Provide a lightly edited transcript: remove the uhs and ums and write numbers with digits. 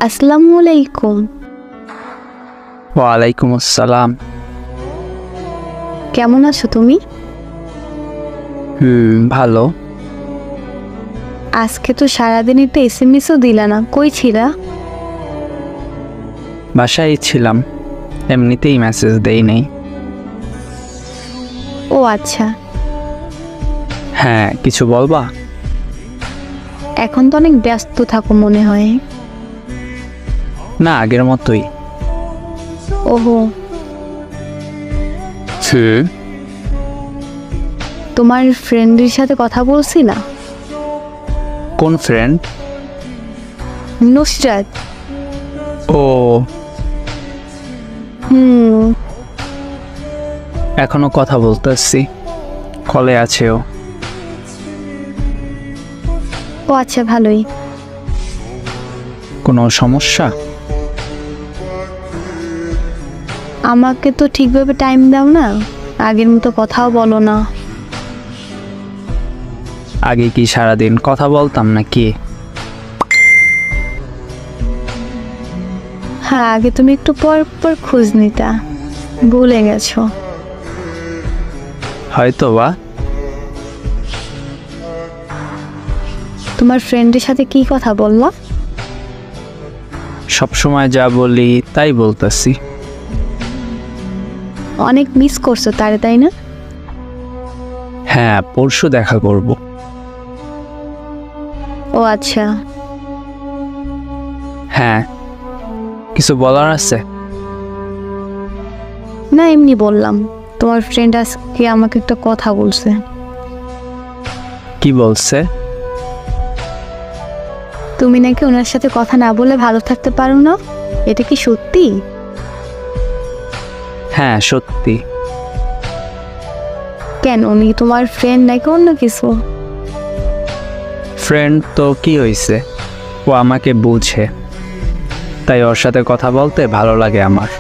আসসালামু আলাইকুম। ওয়ালাইকুম আসসালাম। কেমন আছো তুমি? ভালো। আজকে তো সারাদিন একটা এসএমএসও দিলা না, কই ছিলা? বাসায় ছিলাম, এমনিতেই মেসেজ দেই নাই। ও আচ্ছা, হ্যাঁ, কিছু বলবা? এখন তো অনেক ব্যস্ত থাকো মনে হয়। না, আগের মতোই। ওহো, তোমার ফ্রেন্ডের সাথে কথা বলছি না? কোন ফ্রেন্ড? নুসরাত। ও, হুম, এখনো কথা বলতেছি, কলে আছে ও। ও আচ্ছা, ভালোই। কোনো সমস্যা? আমাকে তো ঠিকভাবে টাইম দাও না, আগের মতো কথাও বলো না। আগে কি সারাদিন কথা বলতাম নাকি? হ্যাঁ, আগে তুমি একটু পর পর খোঁজ নিতা, ভুলে গেছো। হয়তো বা। তোমার ফ্রেন্ডের সাথে কি কথা বললা? সবসময় যা বলি তাই বলতেছি। অনেক মিস করছো তারে, তাই না? হ্যাঁ, পরশু দেখা করব। ও আচ্ছা, হ্যাঁ, কিছু বলার আছে? না এমনি বললাম। তোমার ফ্রেন্ড আজকে আমাকে একটা কথা বলছে। কি বলছে? তুমি নাকি ওনার সাথে কথা না বলে ভালো থাকতে পারো না, এটা কি সত্যি? হ্যাঁ, সত্যি। কেন, উনি তোমার ফ্রেন্ড নাকি অন্য কিছু? ফ্রেন্ড তো কি হয়েছে, ও আমাকে বুঝে, তাই ওর সাথে কথা বলতে ভালো লাগে আমার।